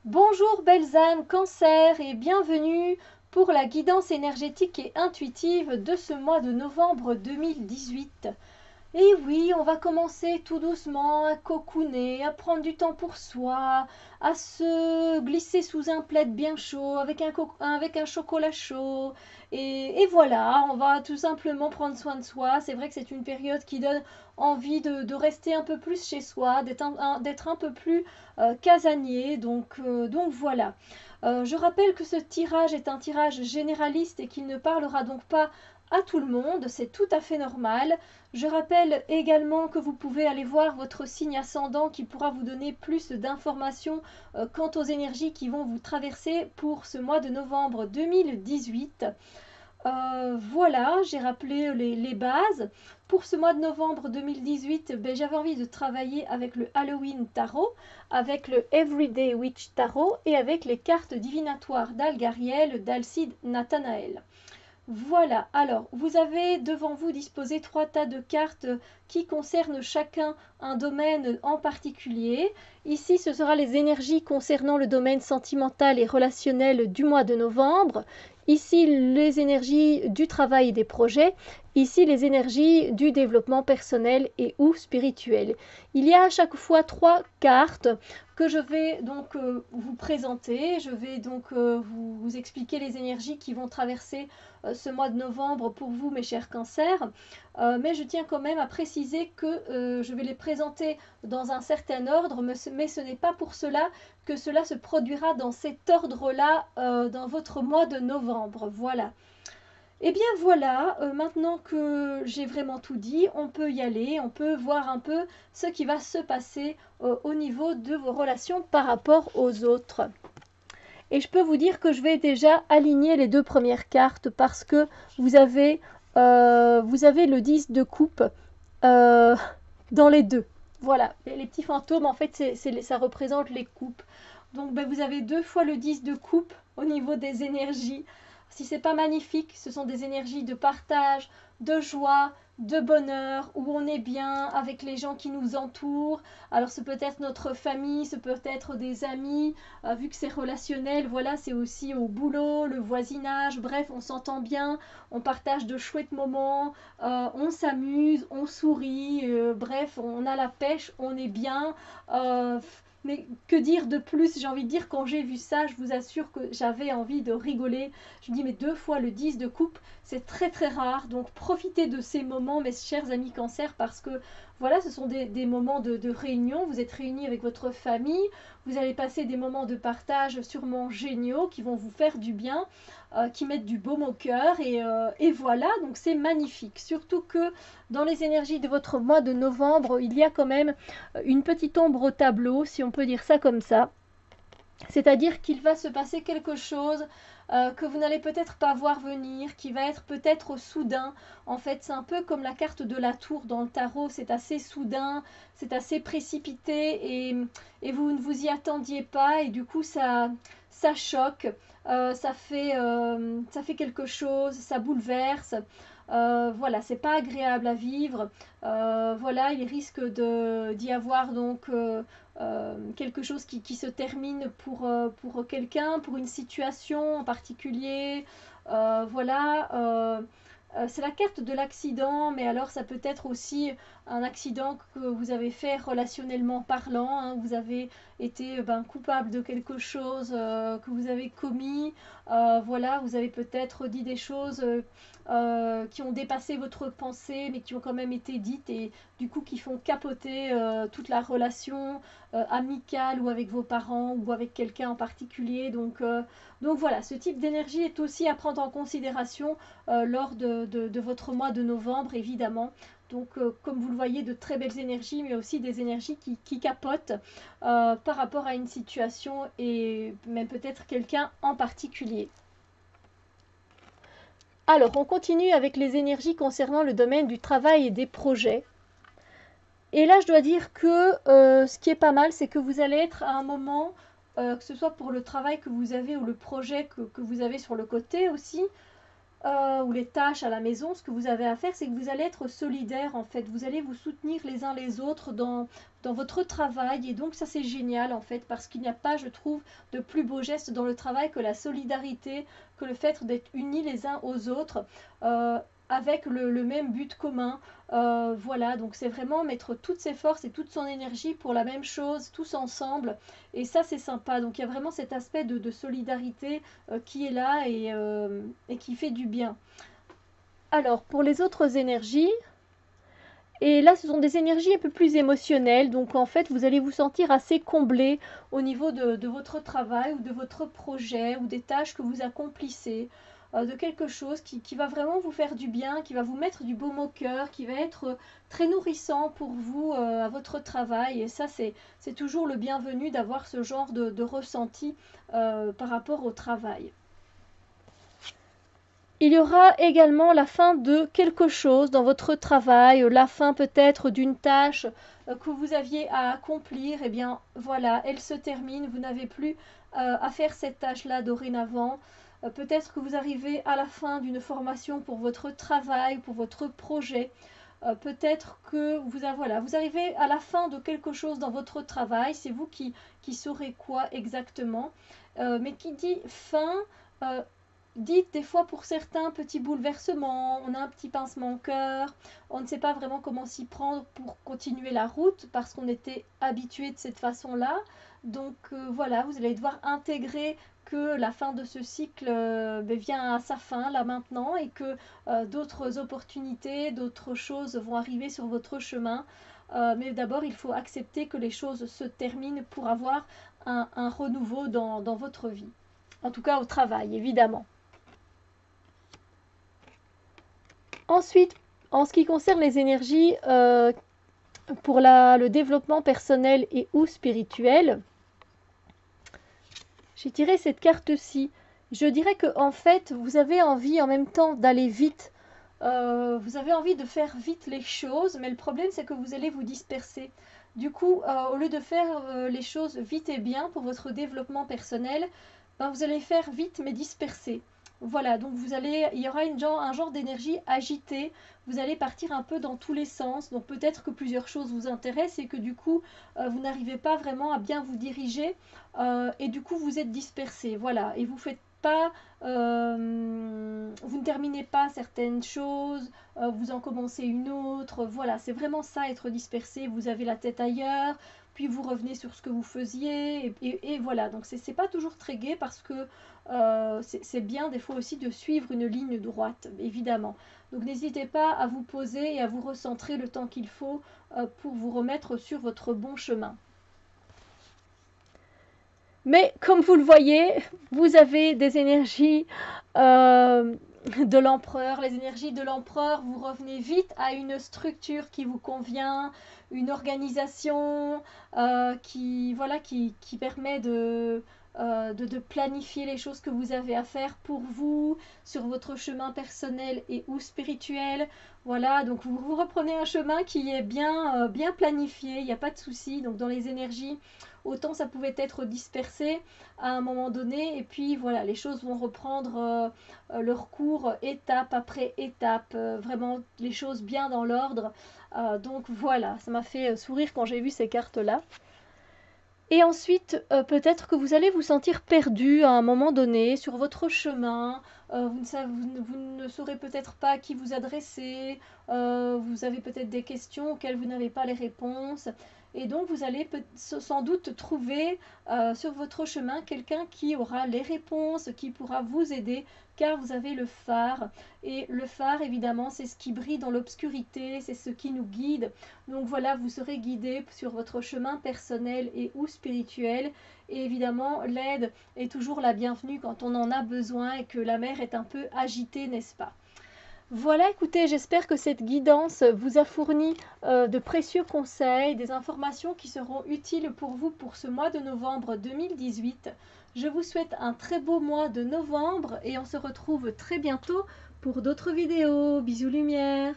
Bonjour belles âmes Cancer et bienvenue pour la guidance énergétique et intuitive de ce mois de novembre 2018. Et oui, on va commencer tout doucement à cocooner, à prendre du temps pour soi, à se glisser sous un plaid bien chaud avec un chocolat chaud. Et voilà, on va tout simplement prendre soin de soi. C'est vrai que c'est une période qui donne envie de rester un peu plus chez soi, d'être un peu plus casanier. Donc voilà. Je rappelle que ce tirage est un tirage généraliste et qu'il ne parlera donc pas à tout le monde, c'est tout à fait normal. Je rappelle également que vous pouvez aller voir votre signe ascendant qui pourra vous donner plus d'informations quant aux énergies qui vont vous traverser pour ce mois de novembre 2018. Voilà, j'ai rappelé les bases. Pour ce mois de novembre 2018, j'avais envie de travailler avec le Halloween Tarot, avec le Everyday Witch Tarot et avec les cartes divinatoires d'Algariel, d'Alcide Nathanaël. Voilà, alors vous avez devant vous disposé trois tas de cartes qui concernent chacun un domaine en particulier. Ici, ce sera les énergies concernant le domaine sentimental et relationnel du mois de novembre. Ici, les énergies du travail et des projets. Ici, les énergies du développement personnel et ou spirituel. Il y a à chaque fois trois cartes que je vais donc vous présenter. Je vais donc vous expliquer les énergies qui vont traverser ce mois de novembre pour vous, mes chers cancers. Mais je tiens quand même à préciser que je vais les présenter dans un certain ordre, mais ce n'est pas pour cela que cela se produira dans cet ordre-là dans votre mois de novembre. Voilà. Et bien voilà, maintenant que j'ai vraiment tout dit, on peut y aller, on peut voir un peu ce qui va se passer au niveau de vos relations par rapport aux autres. Et je peux vous dire que je vais déjà aligner les deux premières cartes parce que vous avez, vous avez le 10 de coupe euh, dans les deux. Voilà, les petits fantômes, en fait, ça représente les coupes. Donc, vous avez deux fois le 10 de coupe au niveau des énergies. Si c'est pas magnifique, ce sont des énergies de partage, de joie, de bonheur, où on est bien avec les gens qui nous entourent. Alors, ce peut être notre famille, ce peut être des amis, vu que c'est relationnel, voilà, c'est aussi au boulot, le voisinage, bref, on s'entend bien, on partage de chouettes moments, on s'amuse, on sourit, bref, on a la pêche, on est bien. Mais que dire de plus? J'ai envie de dire, quand j'ai vu ça, je vous assure que j'avais envie de rigoler. Je me dis, mais deux fois le 10 de coupe, c'est très très rare. Donc profitez de ces moments, mes chers amis cancer, parce que voilà, ce sont des moments de réunion. Vous êtes réunis avec votre famille, vous allez passer des moments de partage sûrement géniaux qui vont vous faire du bien, qui mettent du baume au cœur. Et voilà, donc c'est magnifique. Surtout que dans les énergies de votre mois de novembre, il y a quand même une petite ombre au tableau, si on peut dire ça comme ça. C'est-à-dire qu'il va se passer quelque chose que vous n'allez peut-être pas voir venir, qui va être peut-être soudain. En fait, c'est un peu comme la carte de la tour dans le tarot, c'est assez soudain, c'est assez précipité et vous ne vous y attendiez pas et du coup ça choque, ça fait quelque chose, ça bouleverse. Voilà, c'est pas agréable à vivre. Voilà, il risque d'y avoir donc quelque chose qui se termine pour quelqu'un, pour une situation en particulier. Voilà. C'est la carte de l'accident, mais alors ça peut être aussi un accident que vous avez fait relationnellement parlant. Hein, vous avez été coupable de quelque chose que vous avez commis. Voilà, vous avez peut-être dit des choses qui ont dépassé votre pensée, mais qui ont quand même été dites et du coup qui font capoter toute la relation amicale ou avec vos parents ou avec quelqu'un en particulier. Donc voilà, ce type d'énergie est aussi à prendre en considération lors de votre mois de novembre, évidemment. Donc, comme vous le voyez, de très belles énergies, mais aussi des énergies qui capotent par rapport à une situation et même peut-être quelqu'un en particulier. Alors, on continue avec les énergies concernant le domaine du travail et des projets. Et là, je dois dire que ce qui est pas mal, c'est que vous allez être à un moment, que ce soit pour le travail que vous avez ou le projet que vous avez sur le côté aussi, ou les tâches à la maison, ce que vous avez à faire, c'est que vous allez être solidaires en fait. Vous allez vous soutenir les uns les autres dans votre travail. Et donc ça c'est génial en fait, parce qu'il n'y a pas, je trouve, de plus beau geste dans le travail que la solidarité, que le fait d'être unis les uns aux autres. Avec le même but commun. Voilà, donc c'est vraiment mettre toutes ses forces et toute son énergie pour la même chose, tous ensemble. Et ça, c'est sympa. Donc il y a vraiment cet aspect de solidarité qui est là et qui fait du bien. Alors, pour les autres énergies, et là, ce sont des énergies un peu plus émotionnelles. Donc en fait, vous allez vous sentir assez comblé au niveau de votre travail ou de votre projet ou des tâches que vous accomplissez. De quelque chose qui va vraiment vous faire du bien, qui va vous mettre du baume au cœur, qui va être très nourrissant pour vous à votre travail. Et ça, c'est toujours le bienvenu d'avoir ce genre de ressenti par rapport au travail. Il y aura également la fin de quelque chose dans votre travail, la fin peut-être d'une tâche que vous aviez à accomplir. Eh bien voilà, elle se termine, vous n'avez plus à faire cette tâche-là dorénavant. Peut-être que vous arrivez à la fin d'une formation pour votre travail, pour votre projet. Peut-être que vous arrivez à la fin de quelque chose dans votre travail. C'est vous qui saurez quoi exactement. Mais qui dit fin, dit des fois pour certains petits bouleversements, on a un petit pincement au cœur, on ne sait pas vraiment comment s'y prendre pour continuer la route parce qu'on était habitué de cette façon-là. Donc voilà, vous allez devoir intégrer que la fin de ce cycle vient à sa fin là maintenant et que d'autres opportunités, d'autres choses vont arriver sur votre chemin. Mais d'abord, il faut accepter que les choses se terminent pour avoir un renouveau dans votre vie. En tout cas au travail, évidemment. Ensuite, en ce qui concerne les énergies pour le développement personnel et ou spirituel, j'ai tiré cette carte-ci. Je dirais que en fait, vous avez envie en même temps d'aller vite. Vous avez envie de faire vite les choses, mais le problème c'est que vous allez vous disperser. Du coup, au lieu de faire les choses vite et bien pour votre développement personnel, ben, vous allez faire vite mais dispersé. Voilà, donc il y aura un genre d'énergie agitée, vous allez partir un peu dans tous les sens, donc peut-être que plusieurs choses vous intéressent et que du coup vous n'arrivez pas vraiment à bien vous diriger et du coup vous êtes dispersé, voilà, et vous faites pas, vous ne terminez pas certaines choses, vous en commencez une autre, voilà, c'est vraiment ça être dispersé, vous avez la tête ailleurs, puis vous revenez sur ce que vous faisiez, et voilà, donc c'est pas toujours très gai parce que c'est bien des fois aussi de suivre une ligne droite, évidemment. Donc n'hésitez pas à vous poser et à vous recentrer le temps qu'il faut pour vous remettre sur votre bon chemin. Mais comme vous le voyez, vous avez des énergies de l'empereur. Les énergies de l'empereur, vous revenez vite à une structure qui vous convient, une organisation qui permet de planifier les choses que vous avez à faire pour vous, sur votre chemin personnel et ou spirituel. Voilà, donc vous reprenez un chemin qui est bien planifié, il n'y a pas de souci. Donc dans les énergies, autant ça pouvait être dispersé à un moment donné, et puis voilà, les choses vont reprendre leur cours étape après étape, vraiment les choses bien dans l'ordre. Donc voilà, ça m'a fait sourire quand j'ai vu ces cartes-là. Et ensuite, peut-être que vous allez vous sentir perdu à un moment donné sur votre chemin. Vous ne saurez peut-être pas à qui vous adresser. Vous avez peut-être des questions auxquelles vous n'avez pas les réponses. Et donc, vous allez sans doute trouver sur votre chemin quelqu'un qui aura les réponses, qui pourra vous aider, car vous avez le phare. Et le phare, évidemment, c'est ce qui brille dans l'obscurité, c'est ce qui nous guide. Donc voilà, vous serez guidé sur votre chemin personnel et ou spirituel. Et évidemment, l'aide est toujours la bienvenue quand on en a besoin et que la mer est un peu agitée, n'est-ce pas? Voilà, écoutez, j'espère que cette guidance vous a fourni de précieux conseils, des informations qui seront utiles pour vous pour ce mois de novembre 2018. Je vous souhaite un très beau mois de novembre et on se retrouve très bientôt pour d'autres vidéos. Bisous lumière!